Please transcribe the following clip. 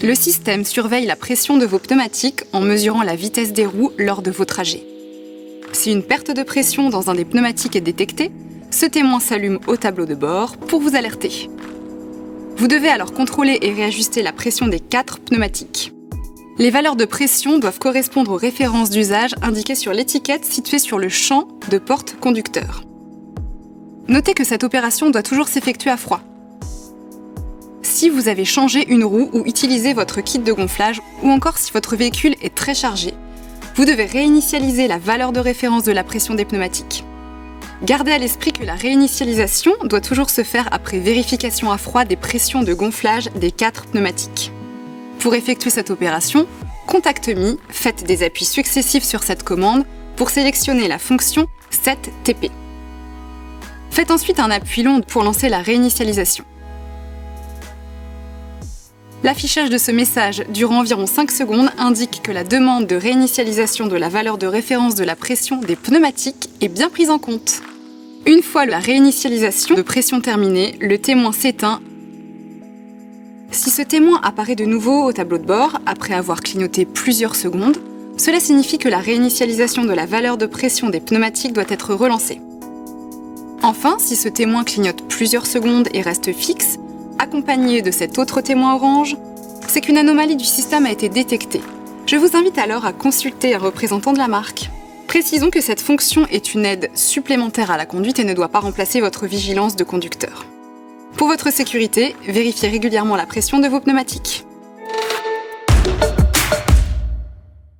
Le système surveille la pression de vos pneumatiques en mesurant la vitesse des roues lors de vos trajets. Si une perte de pression dans un des pneumatiques est détectée, ce témoin s'allume au tableau de bord pour vous alerter. Vous devez alors contrôler et réajuster la pression des 4 pneumatiques. Les valeurs de pression doivent correspondre aux références d'usage indiquées sur l'étiquette située sur le champ de porte-conducteur. Notez que cette opération doit toujours s'effectuer à froid. Si vous avez changé une roue ou utilisé votre kit de gonflage, ou encore si votre véhicule est très chargé, vous devez réinitialiser la valeur de référence de la pression des pneumatiques. Gardez à l'esprit que la réinitialisation doit toujours se faire après vérification à froid des pressions de gonflage des 4 pneumatiques. Pour effectuer cette opération, Contact Me, faites des appuis successifs sur cette commande pour sélectionner la fonction Set TP. Faites ensuite un appui long pour lancer la réinitialisation. L'affichage de ce message durant environ 5 secondes indique que la demande de réinitialisation de la valeur de référence de la pression des pneumatiques est bien prise en compte. Une fois la réinitialisation de pression terminée, le témoin s'éteint. Si ce témoin apparaît de nouveau au tableau de bord, après avoir clignoté plusieurs secondes, cela signifie que la réinitialisation de la valeur de pression des pneumatiques doit être relancée. Enfin, si ce témoin clignote plusieurs secondes et reste fixe, accompagné de cet autre témoin orange, c'est qu'une anomalie du système a été détectée. Je vous invite alors à consulter un représentant de la marque. Précisons que cette fonction est une aide supplémentaire à la conduite et ne doit pas remplacer votre vigilance de conducteur. Pour votre sécurité, vérifiez régulièrement la pression de vos pneumatiques.